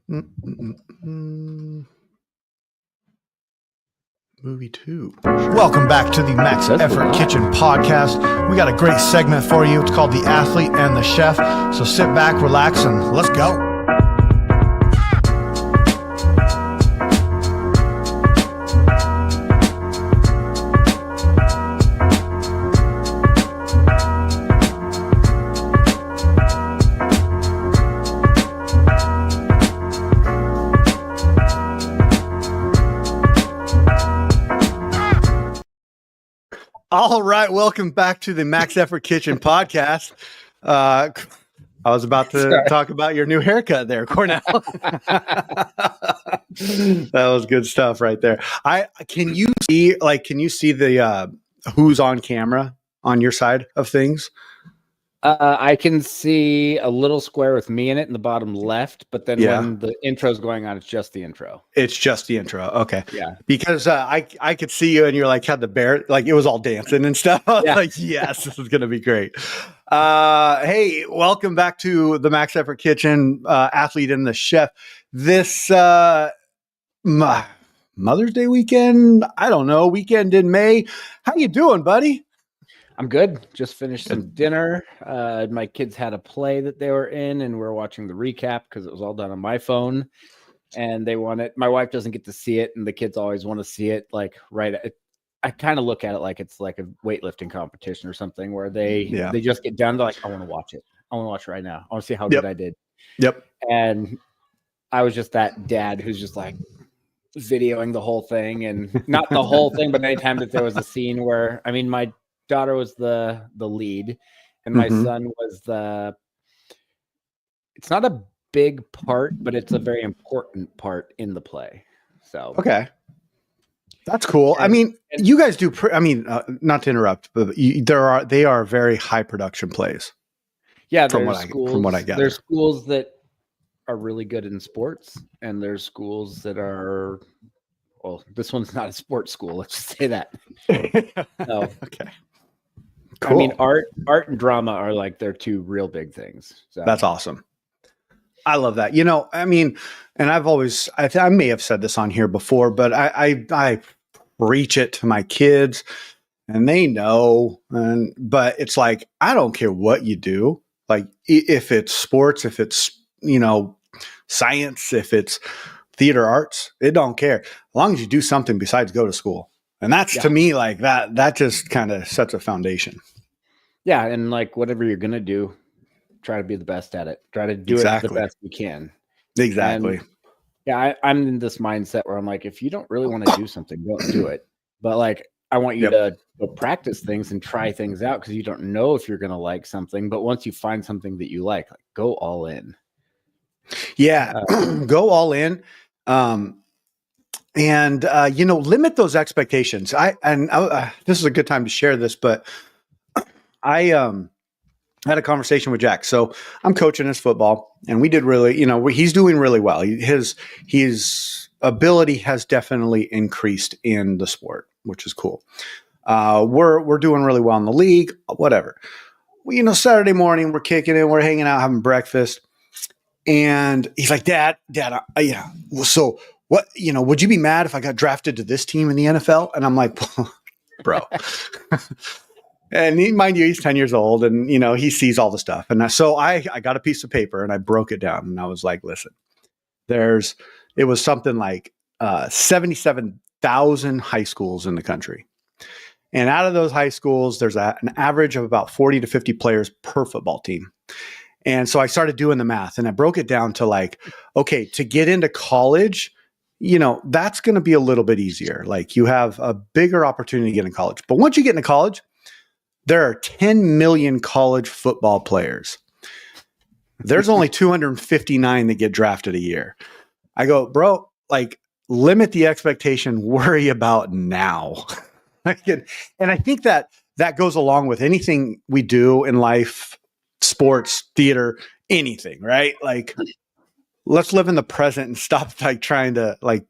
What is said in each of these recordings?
Movie 2. Welcome back to the Max Effort Kitchen podcast. We got a great segment for you. It's called The Athlete and the Chef. So sit back, relax, and let's go. All right, welcome back to the Max Effort Kitchen podcast. I was about to talk about your new haircut there, Cornell. That was good stuff right there. Can you see the who's on camera on your side of things? I can see a little square with me in it in the bottom left, but then when the intro's going on, it's just the intro. It's just the intro. Okay. Yeah. Because I could see you and you're like, had the bear, like it was all dancing and stuff. I was like, yes, this is going to be great. Hey, welcome back to the Max Effort Kitchen, Athlete and the Chef. This Mother's Day weekend, I don't know, weekend in May. How you doing, buddy? I'm good. Just finished some dinner. My kids had a play that they were in, and we're watching the recap because it was all done on my phone. And they want it. My wife doesn't get to see it, and the kids always want to see it. Like I kind of look at it like it's like a weightlifting competition or something where they just get done. They're like, I want to watch it. I want to watch it right now. I want to see how good I did. Yep. And I was just that dad who's just like videoing the whole thing, and not the whole thing, but anytime that there was a scene where, I mean, my daughter was the lead and my son was it's not a big part, but it's a very important part in the play. So okay, that's cool. I mean, you guys do not to interrupt, but they are very high production plays. Yeah, from what I gather, there's schools that are really good in sports, and there's schools that are, well, this one's not a sports school, let's just say that. So, okay. Cool. I mean, art and drama are like their two real big things. So that's awesome. I love that. You know, I mean, and I've always, I may have said this on here before, but I preach it to my kids and they know, but it's like, I don't care what you do. Like if it's sports, if it's, science, if it's theater arts, it don't care. As long as you do something besides go to school. And that's to me like that just kind of sets a foundation. Yeah. And like whatever you're going to do, try to be the best at it. Try to do it the best you can. Exactly. And, I'm in this mindset where I'm like, if you don't really want to do something, don't do it. But like, I want you to go practice things and try things out because you don't know if you're going to like something. But once you find something that you like go all in. Yeah. Go all in. And limit those expectations. This is a good time to share this, but I had a conversation with Jack. So I'm coaching his football, and we did really, he's doing really well. His ability has definitely increased in the sport, which is cool. We're doing really well in the league, whatever. Saturday morning, we're kicking it, we're hanging out, having breakfast, and he's like, Dad, so what, would you be mad if I got drafted to this team in the NFL? And I'm like, bro. And mind you, he's 10 years old and, he sees all the stuff. And so I got a piece of paper and I broke it down and I was like, listen, it was something like 77,000 high schools in the country. And out of those high schools, there's an average of about 40 to 50 players per football team. And so I started doing the math and I broke it down to like, okay, to get into college, that's going to be a little bit easier. Like you have a bigger opportunity to get in college. But once you get into college, there are 10 million college football players. There's only 259 that get drafted a year. I go, bro, like limit the expectation, worry about now. And I think that goes along with anything we do in life, sports, theater, anything, right? Like, let's live in the present and stop like trying to like,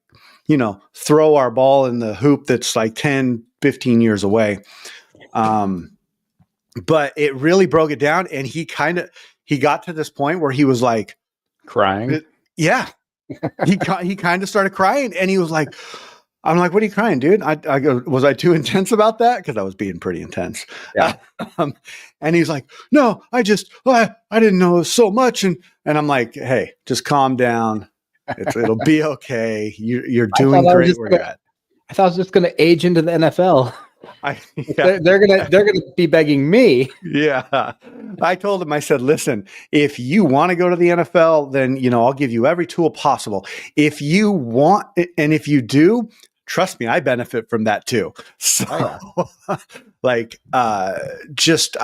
throw our ball in the hoop that's like 10, 15 years away. But it really broke it down. And he got to this point where he was like crying. Yeah. he kind of started crying, and he was like, I'm like, what are you crying, dude? I go, was I too intense about that? Because I was being pretty intense. Yeah. And he's like, no, I didn't know so much. And I'm like, hey, just calm down. It'll be okay. You're doing great where you're at. I thought I was just going to age into the NFL. Yeah. They're gonna be begging me. Yeah. I told him, I said, listen, if you want to go to the NFL, then, I'll give you every tool possible. If you want, and if you do, trust me, I benefit from that too. So I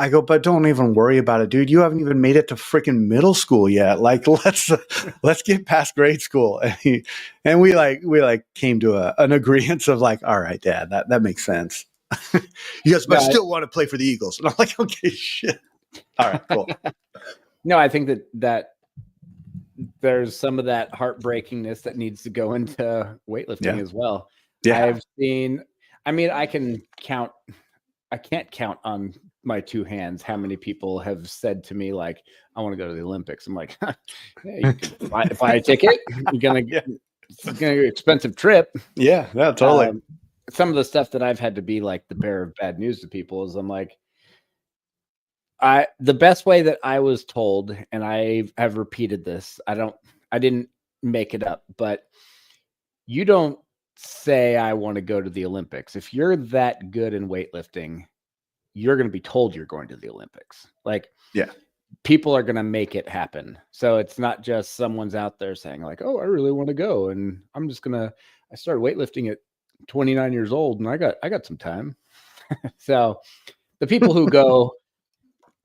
go, but don't even worry about it, dude. You haven't even made it to freaking middle school yet. Like, let's get past grade school. And we came to an agreement of like, all right, Dad, that makes sense. You guys, but I still want to play for the Eagles. And I'm like, okay, shit. All right, cool. No, I think that there's some of that heartbreakingness that needs to go into weightlifting as well. Yeah. I've seen, I can't count on my two hands how many people have said to me, like, I want to go to the Olympics. I'm like, yeah, you can buy a ticket. You're going to get, it's going to be an expensive trip. Yeah, totally. Some of the stuff that I've had to be like the bearer of bad news to people is I'm like, the best way that I was told, and I have repeated this, I didn't make it up, but you don't say I want to go to the Olympics. If you're that good in weightlifting, you're going to be told you're going to the Olympics. Like, yeah, people are going to make it happen. So it's not just someone's out there saying like, oh, I really want to go. And I started weightlifting at 29 years old and I got some time. So the people who go,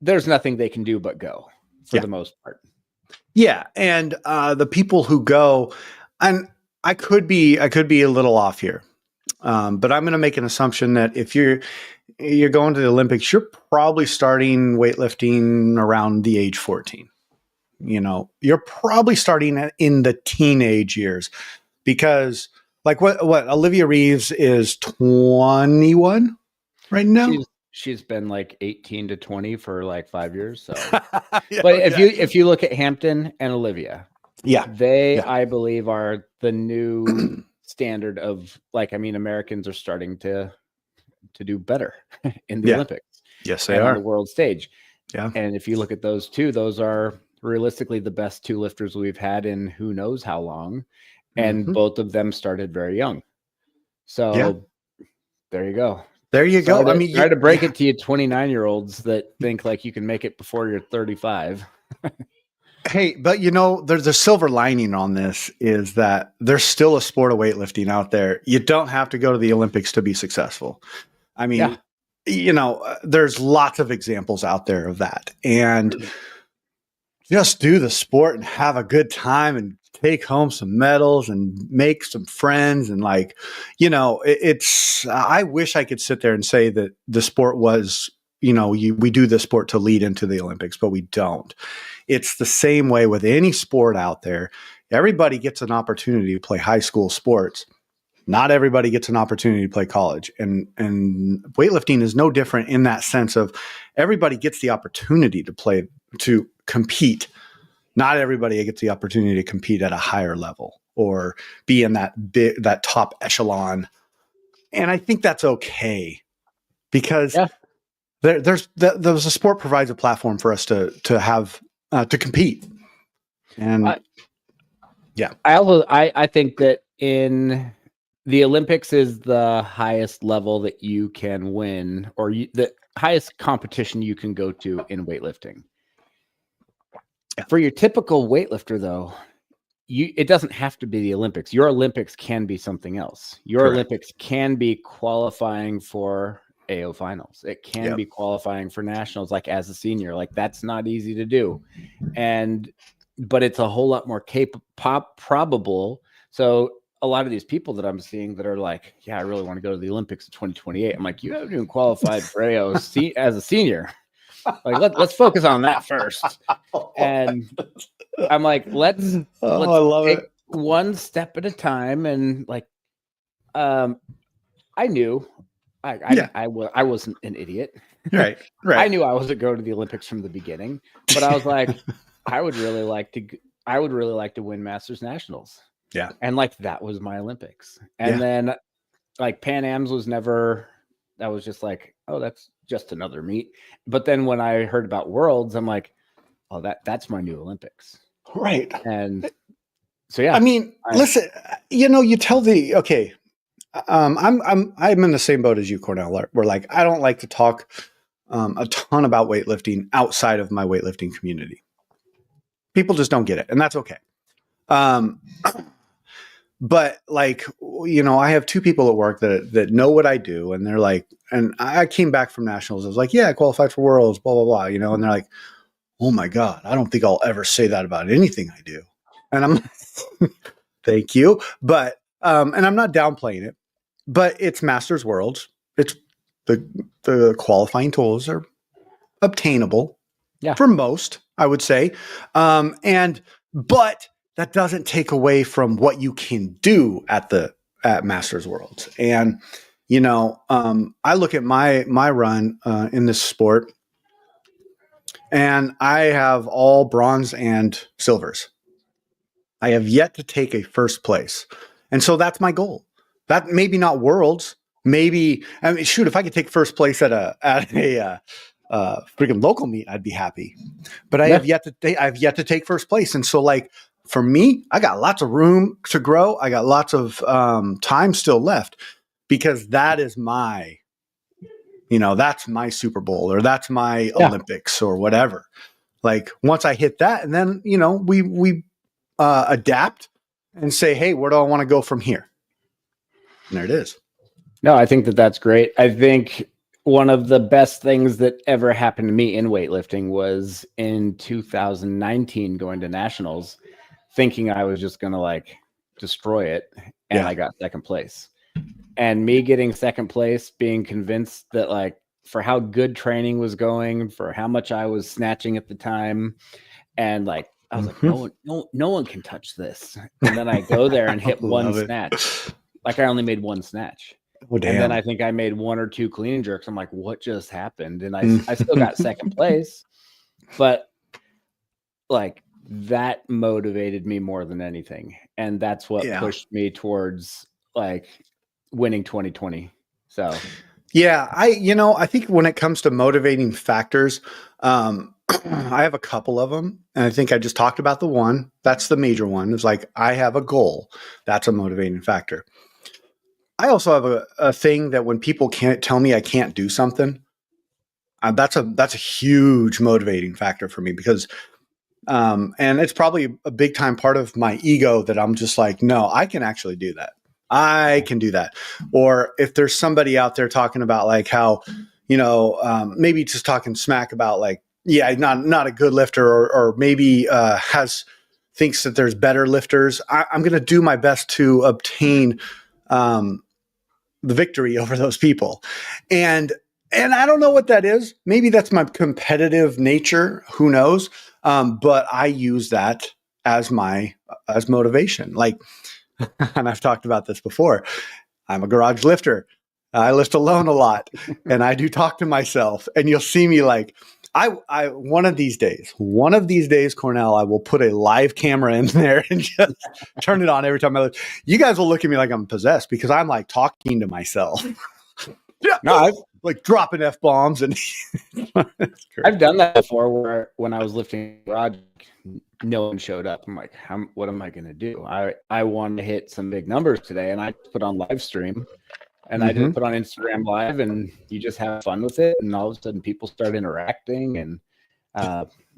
there's nothing they can do but go for the most part. Yeah. And the people who go, and I could be a little off here. But I'm going to make an assumption that if you're going to the Olympics, you're probably starting weightlifting around the age 14. You're probably starting in the teenage years, because like what Olivia Reeves is 21 right now. She's been like 18 to 20 for like 5 years. So, but if you look at Hampton and Olivia, I believe are the new standard of like, Americans are starting to do better in the Olympics. Yes, they are on the world stage. Yeah. And if you look at those two, those are realistically the best two lifters we've had in who knows how long. And both of them started very young. So there you go. There you go. Try to break it to you 29-year-olds that think like you can make it before you're 35. Hey, but there's a silver lining on this, is that there's still a sport of weightlifting out there. You don't have to go to the Olympics to be successful. There's lots of examples out there of that. And just do the sport and have a good time and take home some medals and make some friends. And I wish I could sit there and say that the sport was, we do this sport to lead into the Olympics, but we don't. It's the same way with any sport out there. Everybody gets an opportunity to play high school sports. Not everybody gets an opportunity to play college. And weightlifting is no different in that sense of everybody gets the opportunity to compete. Not everybody gets the opportunity to compete at a higher level or be in that top echelon. And I think that's okay, because the sport provides a platform for us to have to compete. And I think that in the Olympics is the highest level that you can win, or the highest competition you can go to in weightlifting. For your typical weightlifter, though, it doesn't have to be the Olympics. Your Olympics can be something else. Your Olympics can be qualifying for AO finals. It can be qualifying for nationals, like as a senior. Like, that's not easy to do. But it's a whole lot more probable. So a lot of these people that I'm seeing that are like, yeah, I really want to go to the Olympics in 2028. I'm like, you haven't even qualified for AO as a senior. Like, let's focus on that first. And I'm like, let's take one step at a time. And like, I knew I wasn't an idiot. Right. I knew I wasn't going to the Olympics from the beginning, but I was like, I would really like to win Masters Nationals. Yeah. And like that was my Olympics. And then like Pan Am's was never, that was just like, oh, that's just another meet. But then when I heard about Worlds, I'm like, oh, that's my new Olympics. Right. And so yeah. I mean, listen, you tell I'm in the same boat as you, Cornell, where like I don't like to talk a ton about weightlifting outside of my weightlifting community. People just don't get it, and that's okay. But like, I have two people at work that know what I do, and they're like, and I came back from nationals. I was like, yeah, I qualified for Worlds, blah, blah, blah, and they're like, oh my God, I don't think I'll ever say that about anything I do. And I'm thank you. But, and I'm not downplaying it, but it's Masters Worlds. It's the qualifying tools are obtainable for most, I would say. But that doesn't take away from what you can do at Masters Worlds. And, I look at my run in this sport, and I have all bronze and silvers. I have yet to take a first place. And so that's my goal. That maybe not Worlds, maybe, shoot, if I could take first place at a freaking local meet, I'd be happy. But I have yet to take first place. And so like, for me, I got lots of room to grow. I got lots of time still left, because that is that's my Super Bowl, or that's my Olympics, or whatever. Like once I hit that, and then, we adapt and say, hey, where do I want to go from here? And there it is. No, I think that's great. I think one of the best things that ever happened to me in weightlifting was in 2019 going to nationals, thinking I was just going to like destroy it. And I got second place. And me getting second place, being convinced that like for how good training was going, for how much I was snatching at the time, and like I was like, no one can touch this. And then I go there and hit one snatch. Like I only made one snatch. Oh, damn. And then I think I made one or two clean and jerks. I'm like, what just happened? And I still got second place, but like that motivated me more than anything. And that's what pushed me towards like winning 2020. So yeah, I think when it comes to motivating factors, I have a couple of them, and I think I just talked about the one. That's the major one. It's like, I have a goal. That's a motivating factor. I also have a thing that when people can't tell me I can't do something, that's a huge motivating factor for me, because, and it's probably a big time part of my ego that I'm just like, no, I can actually do that. I can do that. Or if there's somebody out there talking about like how, maybe just talking smack about like, not a good lifter, or maybe thinks that there's better lifters, I'm going to do my best to obtain the victory over those people. And I don't know what that is. Maybe that's my competitive nature. Who knows? But I use that as motivation. Like, and I've talked about this before. I'm a garage lifter. I lift alone a lot, and I do talk to myself, and you'll see me like, one of these days, Cornell, I will put a live camera in there and just turn it on every time I look. You guys will look at me like I'm possessed, because I'm like talking to myself. No, I've like dropping F-bombs, and I've done that before, where when I was lifting garage, no one showed up. I'm like, what am I going to do? I want to hit some big numbers today, and I put on live stream. And I just put on Instagram Live, and you just have fun with it. And all of a sudden people start interacting, and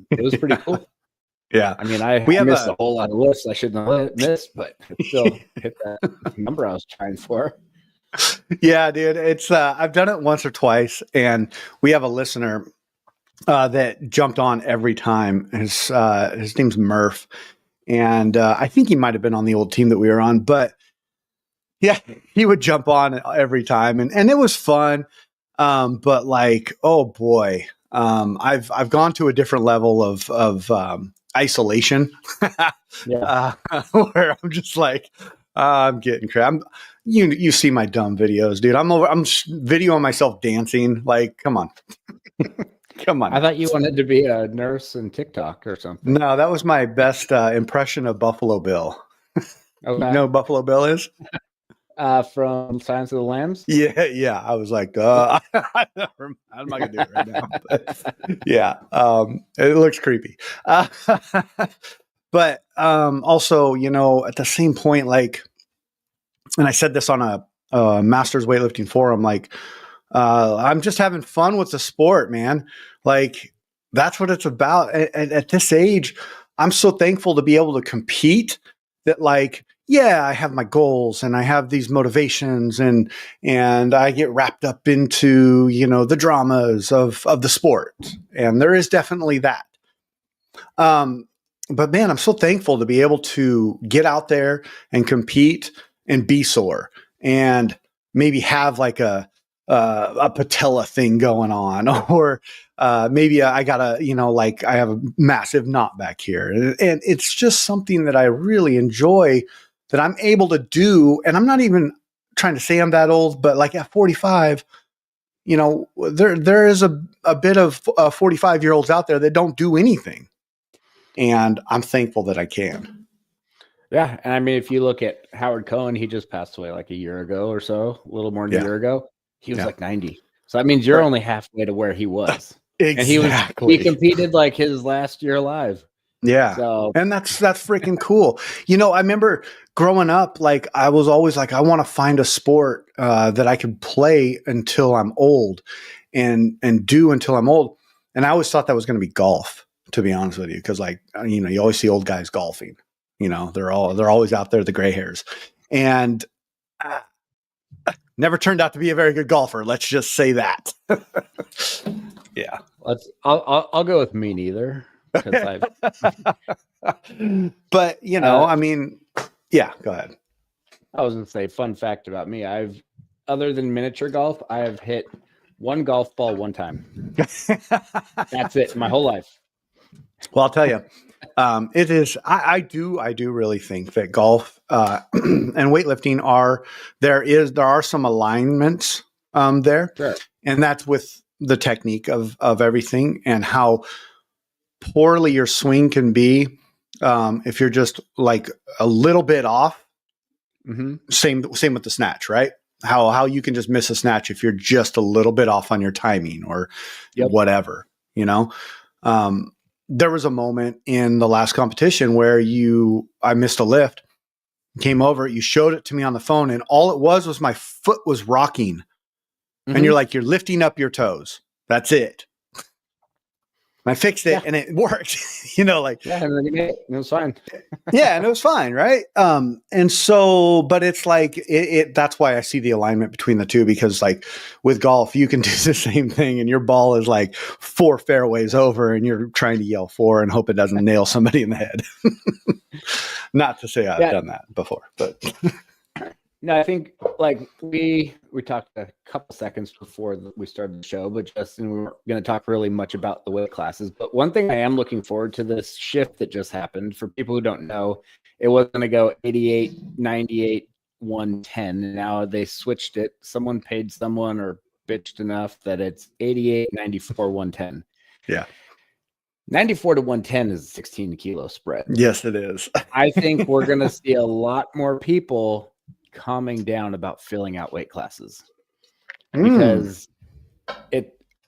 it was pretty cool. Yeah. I mean, I missed a whole lot of lifts I shouldn't have missed, but it still hit that number I was trying for. Yeah, dude. It's I've done it once or twice, and we have a listener that jumped on every time. His name's Murph, and I think he might have been on the old team that we were on, but yeah, he would jump on every time, and it was fun. But like, oh boy, I've gone to a different level of isolation, where I'm just like, I'm getting crap. You see my dumb videos, dude. I'm videoing myself dancing. Like, come on. Come on. I thought you wanted to be a nurse in TikTok or something. No, that was my best impression of Buffalo Bill. Okay. You know who Buffalo Bill is? From Silence of the Lambs? Yeah. I was like, I'm not gonna do it right now. But, yeah, it looks creepy. But also, at the same point, like, and I said this on a Masters weightlifting forum, like, I'm just having fun with the sport, man. Like, that's what it's about. And at this age, I'm so thankful to be able to compete that, like, yeah, I have my goals and I have these motivations and I get wrapped up into, the dramas of the sport. And there is definitely that. But man, I'm so thankful to be able to get out there and compete and be sore and maybe have like a patella thing going on, or maybe I got like I have a massive knot back here. And it's just something that I really enjoy that I'm able to do. And I'm not even trying to say I'm that old, but like at 45, there is a bit of 45-year-olds out there that don't do anything. And I'm thankful that I can. Yeah. And I mean, if you look at Howard Cohen, he just passed away like a year ago or so, a little more than a year ago. He was like 90. So that means you're only halfway to where he was. Exactly. And he competed like his last year alive. Yeah. So, and that's freaking cool. I remember growing up, like I was always like, I want to find a sport that I can play until I'm old and do until I'm old. And I always thought that was going to be golf, to be honest with you. Cause like, you always see old guys golfing, they're always out there, the gray hairs, and never turned out to be a very good golfer. Let's just say that. Yeah. I'll go with me neither. But I mean, yeah, go ahead. I was going to say, fun fact about me. Other than miniature golf, I have hit one golf ball one time. That's it. My whole life. Well, I'll tell you, it is. I do really think that golf and weightlifting there are some alignments there, sure. And that's with the technique of everything and how poorly your swing can be if you're just like a little bit off. Mm-hmm. Same with the snatch, right? How you can just miss a snatch if you're just a little bit off on your timing or whatever, There was a moment in the last competition where I missed a lift, came over, you showed it to me on the phone, and all it was my foot was rocking. Mm-hmm. And you're like, you're lifting up your toes. That's it. And I fixed it and it worked, like. Yeah, and it was fine. Yeah, and it was fine, right? And so, but it's like, that's why I see the alignment between the two, because like with golf, you can do the same thing and your ball is like 4 fairways over and you're trying to yell 4 and hope it doesn't nail somebody in the head. Not to say I've done that before, but. No, I think like we talked a couple seconds before we started the show, but Justin, we weren't going to talk really much about the weight classes. But one thing I am looking forward to, this shift that just happened. For people who don't know, it was going to go 88, 98, 110. Now they switched it. Someone paid someone or bitched enough that it's 88, 94, 110. Yeah. 94 to 110 is a 16 kilo spread. Yes, it is. I think we're going to see a lot more people calming down about filling out weight classes, because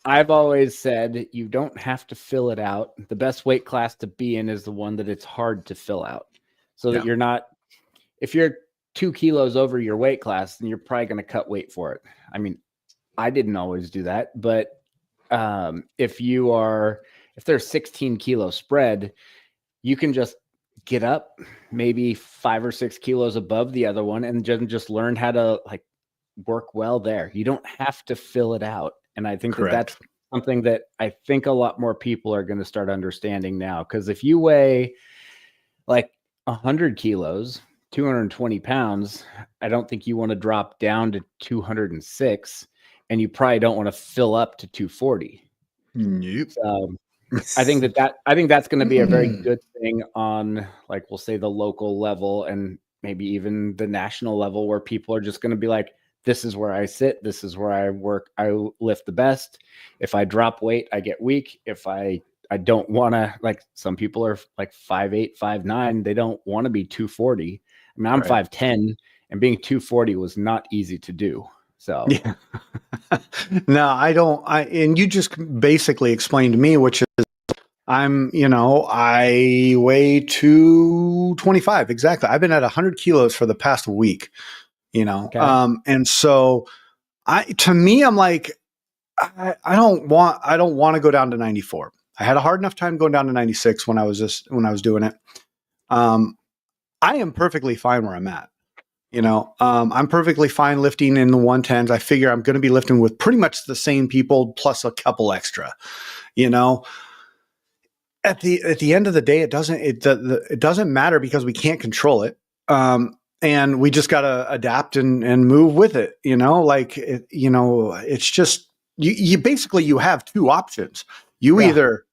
I've always said you don't have to fill it out. The best weight class to be in is the one that it's hard to fill out, so that you're not, if you're 2 kilos over your weight class, then you're probably going to cut weight for it. I mean, I didn't always do that, but if there's 16 kilo spread, you can just get up maybe 5 or 6 kilos above the other one and just learn how to like work well there. You don't have to fill it out. And I think that's something that I think a lot more people are going to start understanding now. Because if you weigh like 100 kilos, 220 pounds, I don't think you want to drop down to 206, and you probably don't want to fill up to 240. Nope. I think that's going to be a very good thing on, like, we'll say the local level and maybe even the national level, where people are just going to be like, this is where I sit. This is where I work. I lift the best. If I drop weight, I get weak. If I I don't want to, like, some people are like 5'8", 5'9". They don't want to be 240. I mean, I'm 5'10", and being 240 was not easy to do. So yeah. No, I don't. And you just basically explained to me, which is I weigh 225 exactly. I've been at 100 kilos for the past week. Okay. And so to me, I'm like, I don't want to go down to 94. I had a hard enough time going down to 96 when I was doing it. I am perfectly fine where I'm at. I'm perfectly fine lifting in the 110s. I figure I'm going to be lifting with pretty much the same people plus a couple extra. At the end of the day, it doesn't matter because we can't control it. And we just got to adapt and move with it. It's just you basically you have two options. You either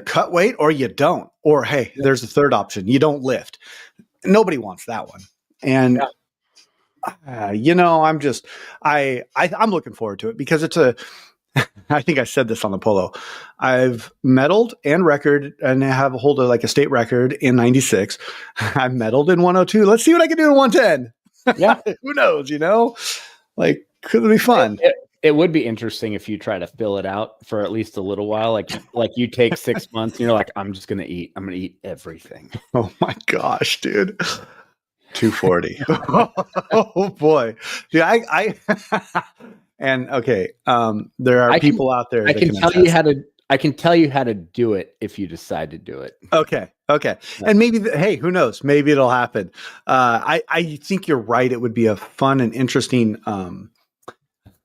cut weight or you don't, or hey, there's a third option. You don't lift. Nobody wants that one. And I'm looking forward to it because I think I said this on the polo. I've medaled and have a hold of like a state record in 96. I medaled in 102. Let's see what I can do in 110. Yeah. Who knows, like, could it be fun? It would be interesting if you try to fill it out for at least a little while. Like you take 6 months, you're like, I'm going to eat everything. Oh my gosh, dude. 240. Oh boy. Dude, and okay, there are people out there. I can tell you how to do it if you decide to do it. Okay. And maybe, hey, who knows? Maybe it'll happen. I think you're right. It would be a fun and interesting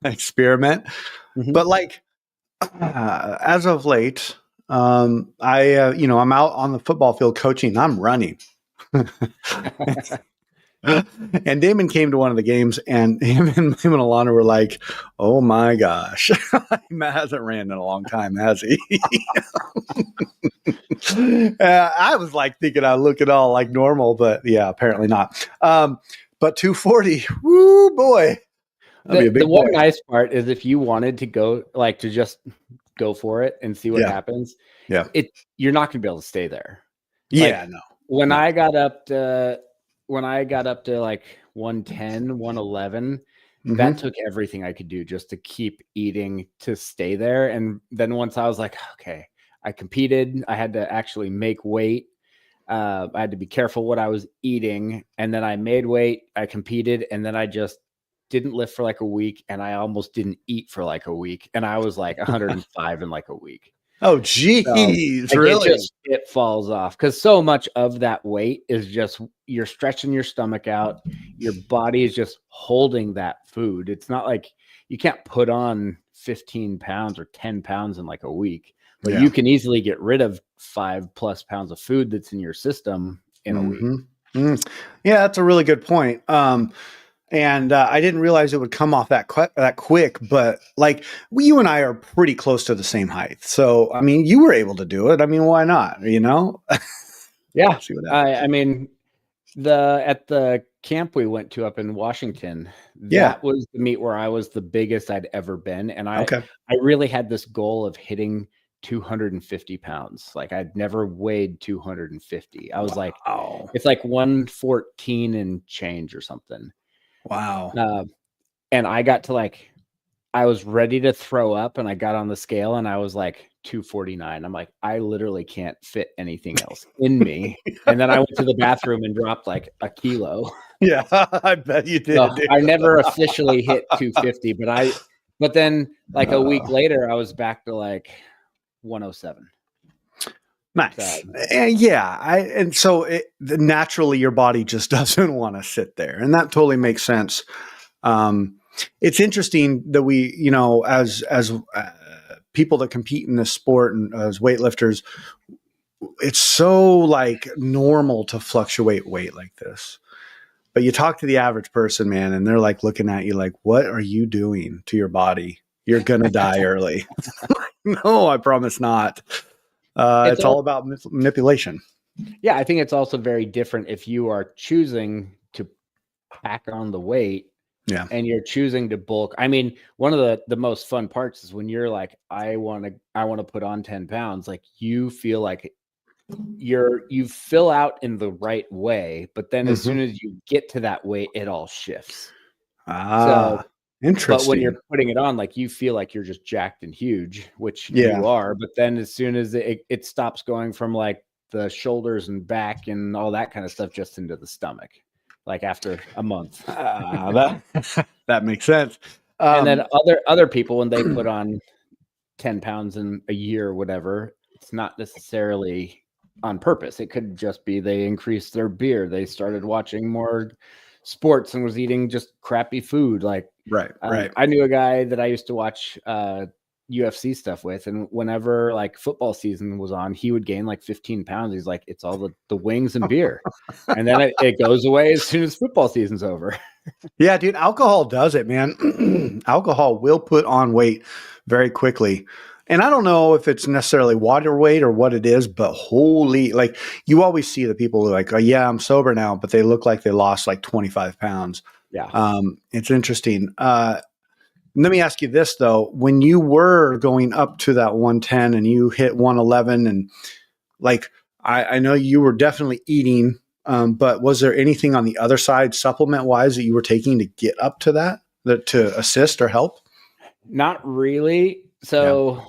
experiment. Mm-hmm. But like, as of late, I'm out on the football field coaching. I'm running. And Damon came to one of the games, and him and Alana were like, "Oh my gosh, Matt hasn't ran in a long time, has he?" I was like thinking I look at all like normal, but yeah, apparently not. But 240, woo boy. The one nice part is if you wanted to go, like, to just go for it and see what happens. Yeah, you're not going to be able to stay there. Yeah, no. When I got up to like 110, 111, mm-hmm. that took everything I could do just to keep eating to stay there. And then once I was like, okay, I competed, I had to actually make weight. I had to be careful what I was eating. And then I made weight, I competed, and then I just didn't lift for like a week. And I almost didn't eat for like a week. And I was like 105 in like a week. Oh, geez, so, really? It falls off because so much of that weight is just you're stretching your stomach out. Your body is just holding that food. It's not like you can't put on 15 pounds or 10 pounds in like a week, but you can easily get rid of 5+ pounds of food that's in your system in a week. Mm-hmm. Yeah, that's a really good point. And I didn't realize it would come off that quick, but like you and I are pretty close to the same height. So, I mean, you were able to do it. I mean, why not? Yeah. I mean, at the camp we went to up in Washington, that was the meet where I was the biggest I'd ever been. And I really had this goal of hitting 250 pounds. Like I'd never weighed 250. I was like, it's like 114 and change or something. Wow. And I got to I was ready to throw up, and I got on the scale and I was like 249. I'm like, I literally can't fit anything else in me. And then I went to the bathroom and dropped like a kilo. Yeah, I bet you did. So I never officially hit 250, but then like a week later, I was back to like 107. Nice. And so naturally your body just doesn't want to sit there. And that totally makes sense. It's interesting that we, as people that compete in this sport and as weightlifters, it's so like normal to fluctuate weight like this. But you talk to the average person, man, and they're like looking at you like, what are you doing to your body? You're going to die early. No, I promise not. It's all about manipulation. Yeah, I think it's also very different if you are choosing to pack on the weight Yeah. And you're choosing to bulk. I mean, one of the most fun parts is when you're like, I want to put on 10 pounds. Like you feel like you fill out in the right way, but then as soon as you get to that weight, it all shifts. So interesting. but when you're putting it on, like you feel like you're just jacked and huge, which you are. But then as soon as it stops going from like the shoulders and back and all that kind of stuff just into the stomach, like after a month. That makes sense. And then other people, when they put on 10 pounds in a year or whatever, it's not necessarily on purpose. It could just be they increased their beer. They started watching more sports and was eating just crappy food. Like, right. I knew a guy that I used to watch UFC stuff with, and whenever like football season was on, he would gain like 15 pounds. He's like, it's all the wings and beer. And then it goes away as soon as football season's over. Yeah, dude, alcohol does it, man. Alcohol will put on weight very quickly. And I don't know if it's necessarily water weight or what it is, but holy, like you always see the people who are like, oh yeah, I'm sober now, but they look like they lost like 25 pounds. Yeah. It's interesting. Let me ask you this though, when you were going up to that 110 and you hit 111 and like, I know you were definitely eating, but was there anything on the other side supplement wise that you were taking to get up to that to assist or help? Not really. So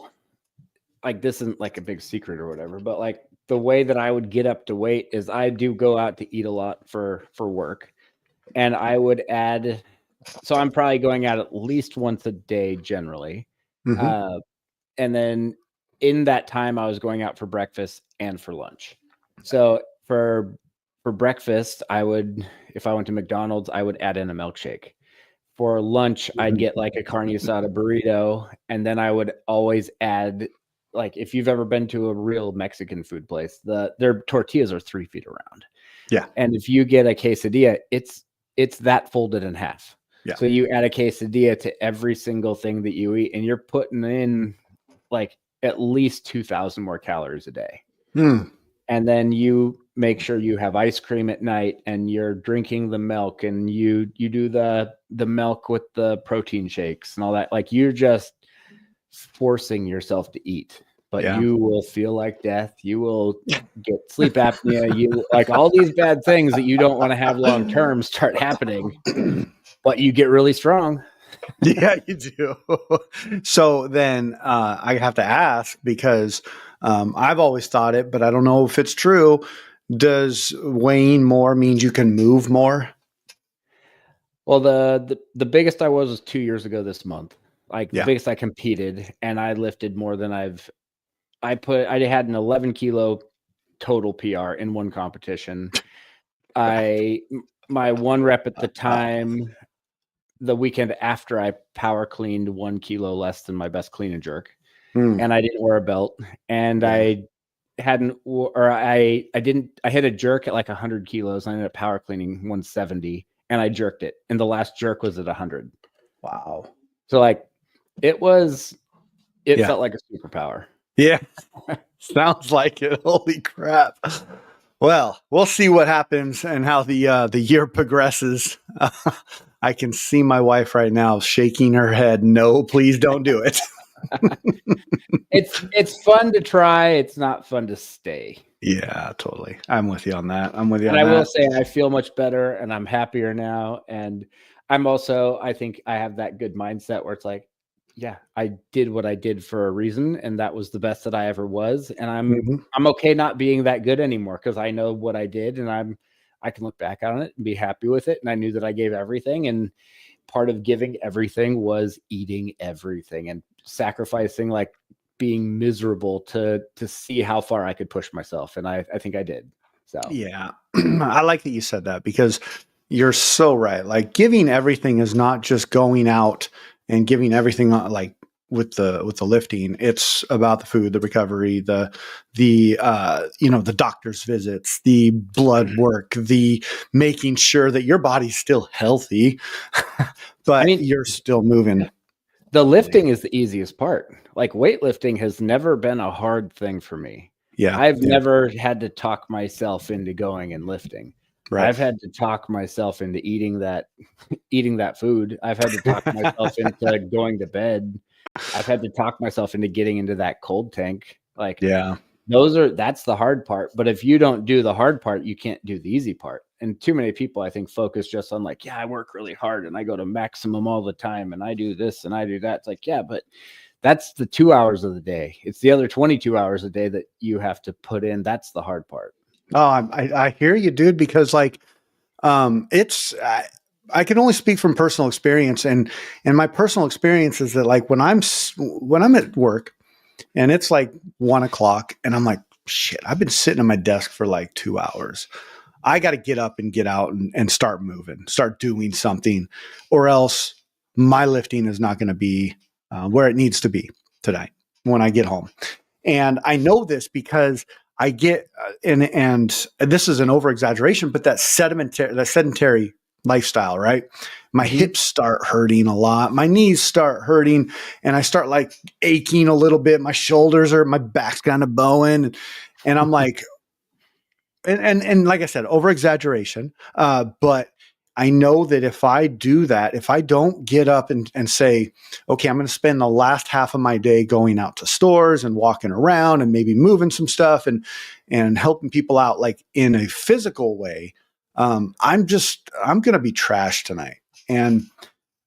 like this isn't like a big secret or whatever, but like the way that I would get up to weight is I do go out to eat a lot for work, and I would add, so I'm probably going out at least once a day generally. And then in that time I was going out for breakfast and for lunch. So for breakfast, I would, if I went to McDonald's, I would add in a milkshake. For lunch, I'd get like a carne asada burrito, and then I would always add, like, if you've ever been to a real Mexican food place, their tortillas are 3 feet around. Yeah. And if you get a quesadilla, it's that folded in half. Yeah. So you add a quesadilla to every single thing that you eat, and you're putting in like at least 2,000 more calories a day. And then you make sure you have ice cream at night, and you're drinking the milk, and you do the milk with the protein shakes and all that. Like you're just forcing yourself to eat, but you will feel like death. You will get sleep apnea. You like all these bad things that you don't want to have long term start happening, but you get really strong. Yeah, you do. So then I have to ask, because I've always thought it, but I don't know if it's true. Does weighing more means you can move more? Well, the biggest I was 2 years ago this month. Like the biggest I competed, and I lifted more than I had an 11 kilo total PR in one competition. My one rep at the time, the weekend after, I power cleaned 1 kilo less than my best clean and jerk. And I didn't wear a belt, and I hit a jerk at like 100 kilos. I ended up power cleaning 170, and I jerked it, and the last jerk was at 100. Wow. So like it felt like a superpower. Yeah. Sounds like it. Holy crap. Well, we'll see what happens and how the year progresses. I can see my wife right now shaking her head. No, please don't do it. It's fun to try. It's not fun to stay. Yeah, totally. I'm with you on that. And I will say I feel much better, and I'm happier now. And I'm also, I think I have that good mindset where it's like, yeah, I did what I did for a reason, and that was the best that I ever was. And I'm okay not being that good anymore, because I know what I did, and I can look back on it and be happy with it. And I knew that I gave everything, and part of giving everything was eating everything and sacrificing, like being miserable to see how far I could push myself. And I think I did. So yeah, I like that you said that, because you're so right. Like giving everything is not just going out and giving everything like with the lifting. It's about the food, the recovery, the doctor's visits, the blood work, the making sure that your body's still healthy, but you're still moving. The lifting is the easiest part. Like weightlifting has never been a hard thing for me. Yeah. I've never had to talk myself into going and lifting. Right. I've had to talk myself into eating that food. I've had to talk myself into going to bed. I've had to talk myself into getting into that cold tank. Like, Yeah. that's the hard part. But if you don't do the hard part, you can't do the easy part. And too many people, I think, focus just on like, yeah, I work really hard and I go to maximum all the time and I do this and I do that. It's like, yeah, but that's the 2 hours of the day. It's the other 22 hours a day that you have to put in. That's the hard part. Oh, I hear you, dude, because like, I can only speak from personal experience, and my personal experience is that like when I'm at work and it's like 1:00 and I'm like, shit, I've been sitting at my desk for like 2 hours. I got to get up and get out and start moving, start doing something, or else my lifting is not going to be where it needs to be tonight when I get home. And I know this because I get, and this is an over exaggeration, but that sedentary lifestyle, right? My hips start hurting a lot. My knees start hurting and I start like aching a little bit. My shoulders my back's kind of bowing. And I'm like, and like I said, over exaggeration. But I know that if I do that, if I don't get up and say, okay, I'm going to spend the last half of my day going out to stores and walking around and maybe moving some stuff and helping people out like in a physical way, I'm going to be trashed tonight. And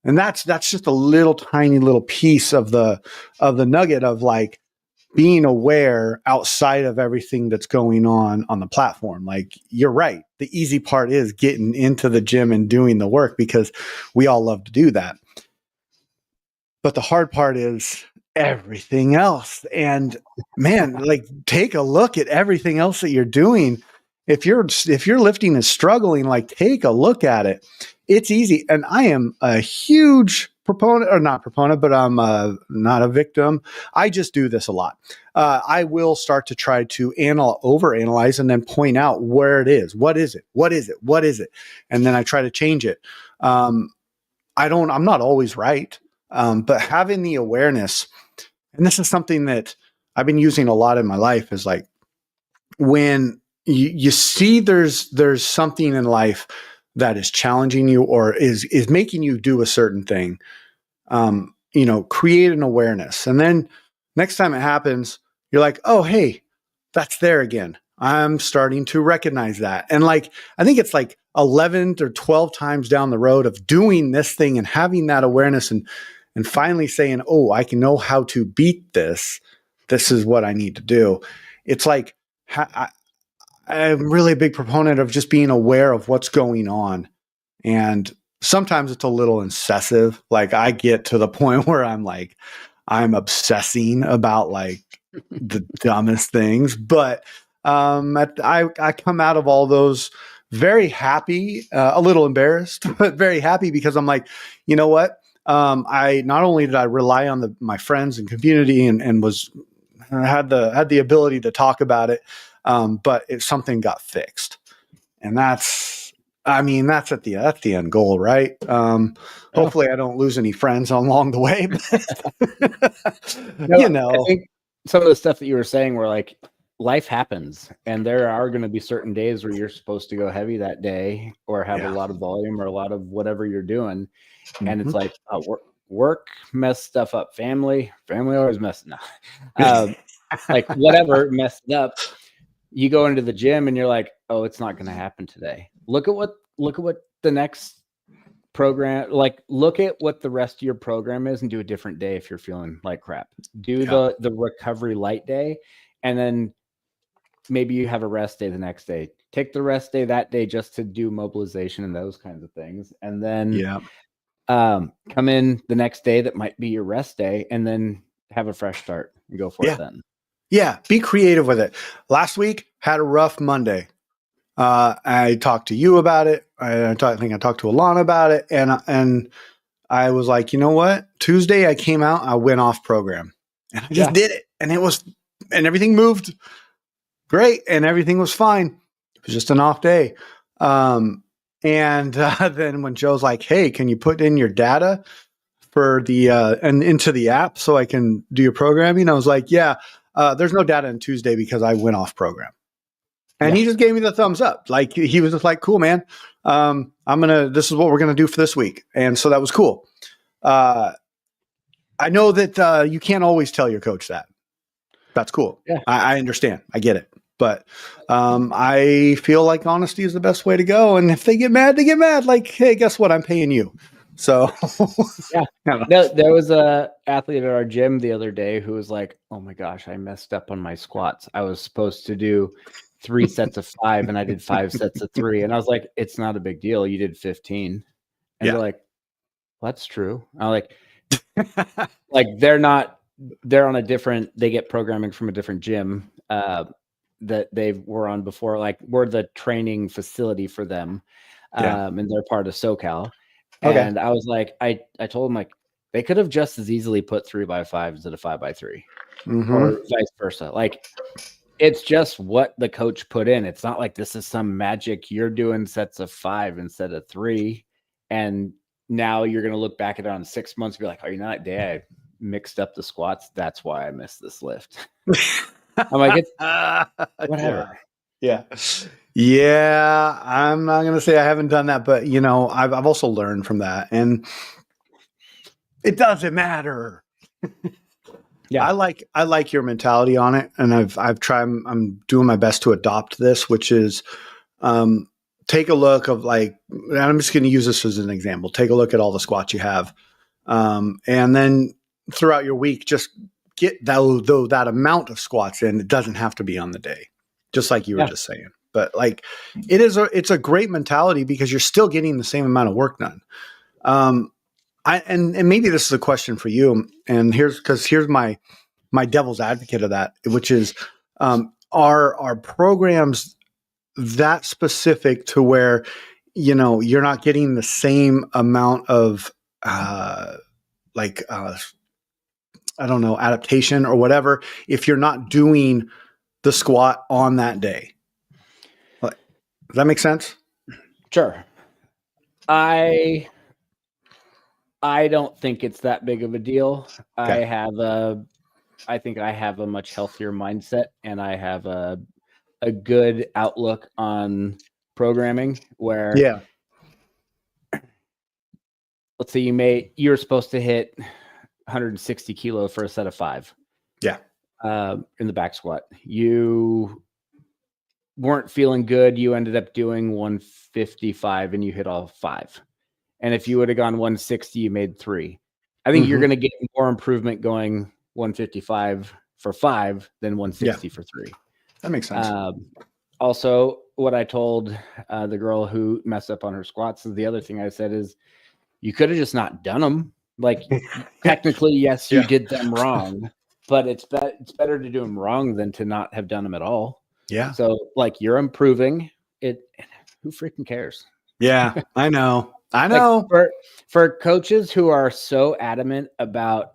that's just a little tiny little piece of the nugget of like being aware outside of everything that's going on the platform. Like you're right. The easy part is getting into the gym and doing the work because we all love to do that. But the hard part is everything else. And man, like take a look at everything else that you're doing. If your lifting is struggling, like take a look at it. It's easy. And I am a huge proponent, or not proponent, but I'm not a victim. I just do this a lot. I will start to try to overanalyze and then point out where it is. What is it? What is it? What is it? And then I try to change it. I'm not always right. But having the awareness, and this is something that I've been using a lot in my life, is like when you see there's something in life that is challenging you or is making you do a certain thing, create an awareness. And then next time it happens, you're like, oh, hey, that's there again. I'm starting to recognize that. And like, I think it's like 11 or 12 times down the road of doing this thing and having that awareness and finally saying, oh, I can know how to beat this. This is what I need to do. It's like, I'm really a big proponent of just being aware of what's going on. And sometimes it's a little excessive. Like I get to the point where I'm obsessing about like the dumbest things, but I come out of all those very happy, a little embarrassed, but very happy because I'm like, you know what? I not only did I rely on my friends and community and had the ability to talk about it, but if something got fixed, and that's at the end goal, right? Hopefully I don't lose any friends along the way, but, I think some of the stuff that you were saying were like, life happens and there are going to be certain days where you're supposed to go heavy that day or have a lot of volume or a lot of whatever you're doing. And it's like, work mess stuff up. Family always messing up. Like whatever messed up. You go into the gym and you're like, oh, it's not going to happen today. Look at what the next program, like look at what the rest of your program is and do a different day if you're feeling like crap. Do the recovery light day, and then maybe you have a rest day the next day. Take the rest day that day just to do mobilization and those kinds of things. And then come in the next day that might be your rest day and then have a fresh start and go for it then. Yeah, be creative with it. Last week, had a rough Monday. I talked to you about it. I think I talked to Alana about it. And I was like, you know what? Tuesday I came out, I went off program. And I just did it. And everything moved great. And everything was fine. It was just an off day. And then when Joe's like, hey, can you put in your data for and into the app so I can do your programming? I was like, yeah. There's no data on Tuesday because I went off program. And he just gave me the thumbs up. Like he was just like, cool, man. This is what we're going to do for this week. And so that was cool. I know that you can't always tell your coach that. That's cool. Yeah. I understand. I get it. But I feel like honesty is the best way to go. And if they get mad, they get mad. Like, hey, guess what? I'm paying you. So yeah. There was a athlete at our gym the other day who was like, oh my gosh, I messed up on my squats. I was supposed to do 3 sets of 5 and I did 5 sets of 3. And I was like, it's not a big deal. You did 15. And they're like, well, that's true. I'm like, they're on a different, they get programming from a different gym that they were on before. Like we're the training facility for them. And they're part of SoCal. Okay. And I was like, I told them like they could have just as easily put 3x5 instead of 5x3 or vice versa. Like it's just what the coach put in. It's not like this is some magic. You're doing sets of 5 instead of 3. And now you're going to look back at it on 6 months and be like, oh, you know that day I mixed up the squats. That's why I missed this lift. I'm like, it's whatever. Yeah. Yeah. I'm not going to say I haven't done that, but you know, I've also learned from that and it doesn't matter. Yeah. I like your mentality on it. And I've tried, I'm doing my best to adopt this, which is, take a look of like, and I'm just going to use this as an example. Take a look at all the squats you have. And then throughout your week, just get that amount of squats in. It doesn't have to be on the day, just like you were just saying. But like, it's a great mentality because you're still getting the same amount of work done. And maybe this is a question for you. And here's my devil's advocate of that, which is, are programs that specific to where, you know, you're not getting the same amount of, I don't know, adaptation or whatever, if you're not doing the squat on that day. Does that make sense? Sure. I don't think it's that big of a deal. Okay. I think I have a much healthier mindset and I have a good outlook on programming where let's say you're supposed to hit 160 kilo for a set of 5. Yeah. In the back squat. You weren't feeling good. You ended up doing 155 and you hit all 5. And if you would have gone 160, you made 3. I think you're going to get more improvement going 155 for 5 than 160 for 3. That makes sense. Also, what I told the girl who messed up on her squats is the other thing I said is you could have just not done them. Like technically, yes, you did them wrong, but it's better to do them wrong than to not have done them at all. Yeah. So like you're improving it. Who freaking cares? Yeah, I know. Like for coaches who are so adamant about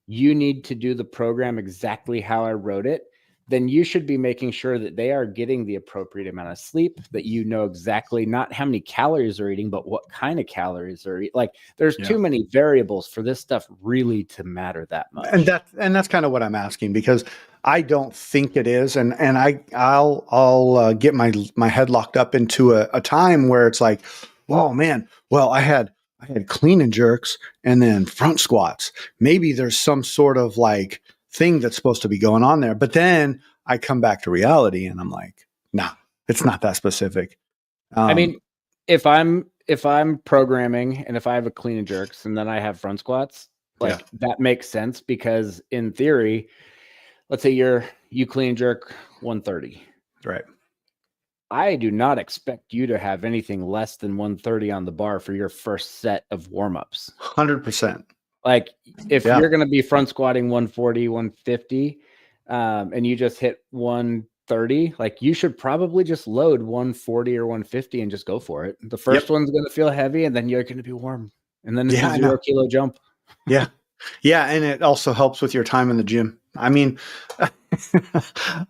you need to do the program exactly how I wrote it, then you should be making sure that they are getting the appropriate amount of sleep, that you know exactly not how many calories they're eating, but what kind of calories they're eating. Like there's too many variables for this stuff really to matter that much. And that's kind of what I'm asking, because I don't think it is. And I'll get my head locked up into a time where it's like, oh man, well, I had clean and jerks and then front squats. Maybe there's some sort of like thing that's supposed to be going on there. But then I come back to reality and I'm like, nah, it's not that specific. I mean, if I'm programming and if I have a clean and jerks and then I have front squats, like that makes sense because in theory, let's say you clean and jerk 130. Right. I do not expect you to have anything less than 130 on the bar for your first set of warm-ups. 100%. Like if you're going to be front squatting 140, 150, and you just hit 130, like you should probably just load 140 or 150 and just go for it. The first one's going to feel heavy and then you're going to be warm. And then it's a 0 kilo jump. Yeah. Yeah. And it also helps with your time in the gym. I mean,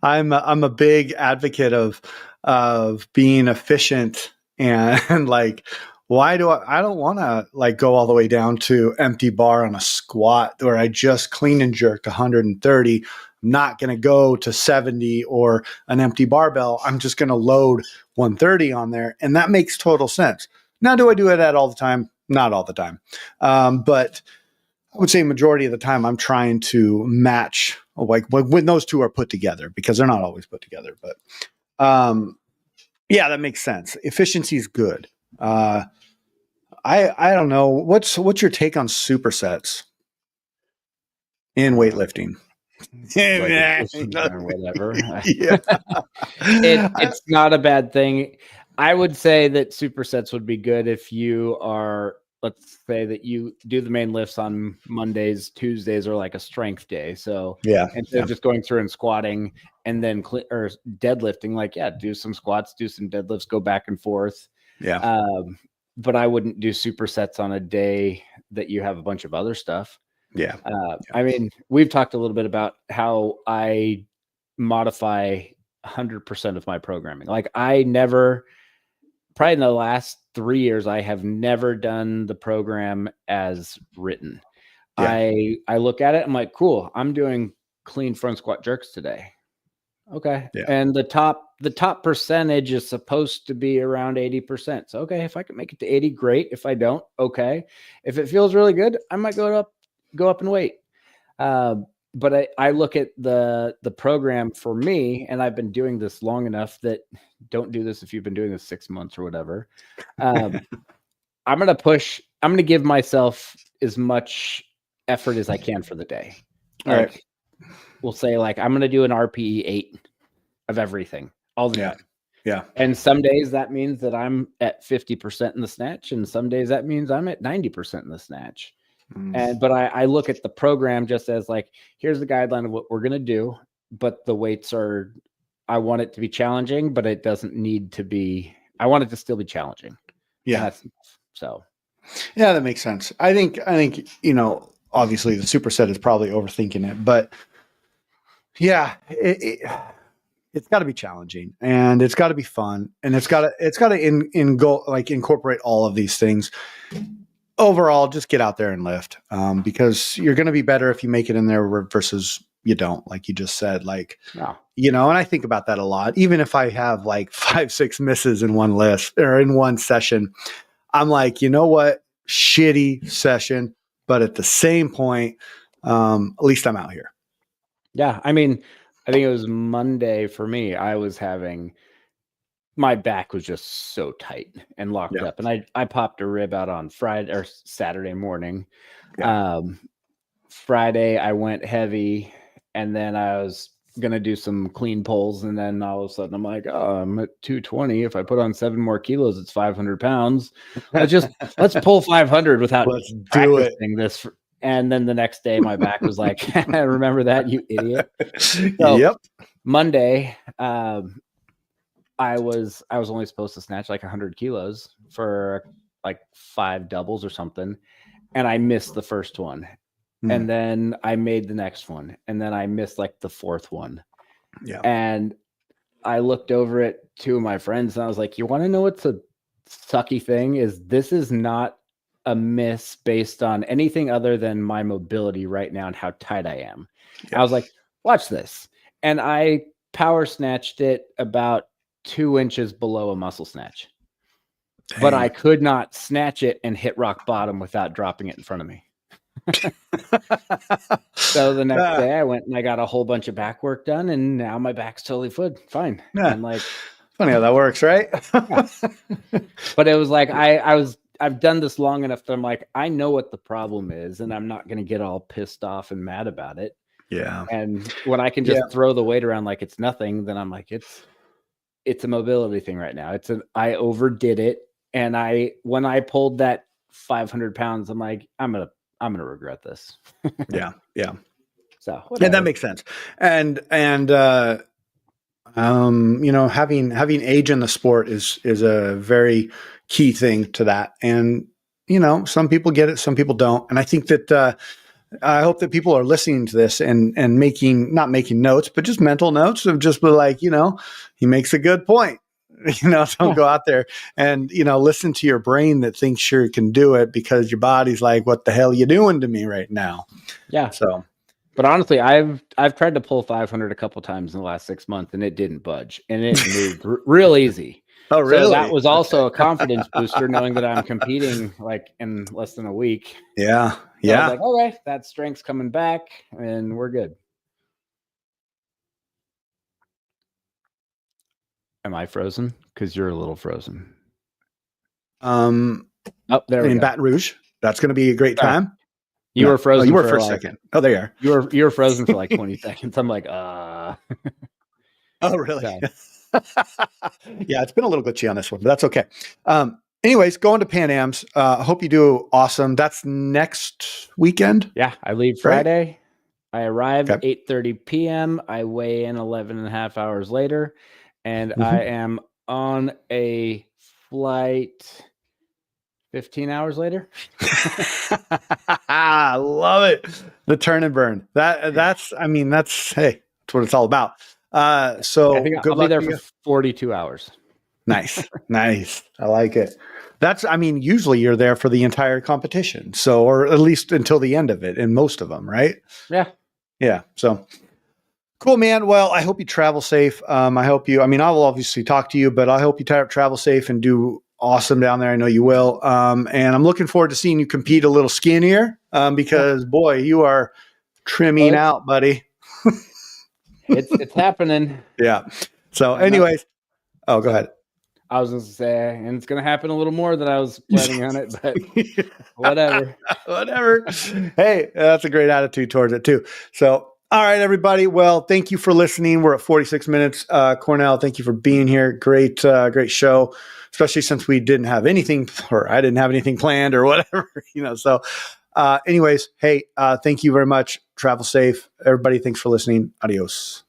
I'm a big advocate of being efficient and like why do I don't want to like go all the way down to empty bar on a squat where I just clean and jerked 130. I'm not going to go to 70 or an empty barbell. I'm just going to load 130 on there. And that makes total sense. Now, do I do that all the time? Not all the time. But I would say majority of the time I'm trying to match like when those two are put together, because they're not always put together. But yeah, that makes sense. Efficiency is good. I don't know. What's your take on supersets in weightlifting? Or whatever. Yeah. It's not a bad thing. I would say that supersets would be good if you are, let's say that you do the main lifts on Mondays, Tuesdays, or like a strength day. So yeah, instead of just going through and squatting and then or deadlifting, like, yeah, do some squats, do some deadlifts, go back and forth. Yeah. But I wouldn't do supersets on a day that you have a bunch of other stuff. Yeah. I mean, we've talked a little bit about how I modify 100% of my programming. Like probably in the last 3 years, I have never done the program as written. Yeah. I look at it, I'm like, cool, I'm doing clean front squat jerks today. Okay. Yeah. And the top percentage is supposed to be around 80%. So, okay, if I can make it to 80, great. If I don't, okay. If it feels really good, I might go up and wait. But I look at the program for me, and I've been doing this long enough that don't do this if you've been doing this 6 months or whatever. I'm going to give myself as much effort as I can for the day. All right. We'll say like, I'm going to do an RPE 8 of everything all the time. Yeah. And some days that means that I'm at 50% in the snatch. And some days that means I'm at 90% in the snatch. But I look at the program just as like, here's the guideline of what we're going to do, but the weights I want it to be challenging, but it doesn't need to be, I want it to still be challenging. Yeah. That's enough. So. Yeah, that makes sense. I think, obviously the superset is probably overthinking it, but yeah, it's got to be challenging, and it's got to be fun, and it's got to incorporate all of these things. Overall, just get out there and lift, because you're going to be better if you make it in there versus you don't, like you just said, like, and I think about that a lot. Even if I have like 5-6 misses in one lift or in one session, I'm like, you know what? Shitty session. But at the same point, at least I'm out here. Yeah. I mean, I think it was Monday for me. My back was just so tight and locked up. And I popped a rib out on Friday or Saturday morning. Yeah. Friday I went heavy, and then I was going to do some clean pulls. And then all of a sudden I'm like, oh, I'm at 220. If I put on 7 more kilos, it's 500 pounds. Let's pull 500 without practicing this. And then the next day my back was like, remember that, you idiot. So, yep. Monday, I was only supposed to snatch like 100 kilos for like 5 doubles or something. And I missed the first one. And then I made the next one. And then I missed like the 4th one. Yeah. And I looked over at 2 of my friends and I was like, you want to know what's a sucky thing? This is not a miss based on anything other than my mobility right now and how tight I am. Yeah. I was like, watch this. And I power snatched it about 2 inches below a muscle snatch. Dang. But I could not snatch it and hit rock bottom without dropping it in front of me. So the next day I went and I got a whole bunch of back work done, and now my back's totally fine. Yeah. And like, funny how that works, right? Yeah. But it was like, I've done this long enough that I'm like, I know what the problem is, and I'm not going to get all pissed off and mad about it. Yeah. And when I can just throw the weight around like it's nothing, then I'm like, it's a mobility thing right now. I overdid it. And when I pulled that 500 pounds, I'm like, I'm going to regret this. Yeah. So yeah, that makes sense. And having age in the sport is a very key thing to that. And, some people get it, some people don't. And I think that, I hope that people are listening to this and not making notes, but just mental notes of just like, he makes a good point. Don't go out there and, listen to your brain that thinks you can do it, because your body's like, what the hell are you doing to me right now? Yeah. So, but honestly, I've tried to pull 500 a couple times in the last 6 months, and it didn't budge, and it moved real easy. Oh, really? So that was also a confidence booster, knowing that I'm competing like in less than a week. Yeah. So Yeah. I was like, all right, that strength's coming back, and we're good. Am I frozen? Because you're a little frozen. Oh, there we go. In Baton Rouge. That's going to be a great time. You were frozen. You were for a second. Oh, there you are. You were frozen for like 20 seconds. I'm like, Oh, really? Yeah, it's been a little glitchy on this one, but that's okay. Anyways, going to Pan Am's. I hope you do awesome. That's next weekend. Yeah, I leave Friday. Right? I arrive at 8:30 p.m. I weigh in 11 and a half hours later, and I am on a flight 15 hours later. I love it. The turn and burn. That's hey, that's what it's all about. So I think I'll be there for 42 hours. Nice. I like it. Usually you're there for the entire competition. So, or at least until the end of it, in most of them, right? Yeah. Yeah. So cool, man. Well, I hope you travel safe. I will obviously talk to you, but I hope you travel safe and do awesome down there. I know you will. And I'm looking forward to seeing you compete a little skinnier, because boy, you are trimming out, buddy. It's happening. Yeah. So anyways, go ahead. I was going to say, and it's going to happen a little more than I was planning on it, but whatever. Hey, that's a great attitude towards it too. So, all right, everybody. Well, thank you for listening. We're at 46 minutes. Cornell, thank you for being here. Great show, especially since we didn't have anything, or I didn't have anything planned or whatever, So anyways, hey, thank you very much. Travel safe. Everybody, thanks for listening. Adios.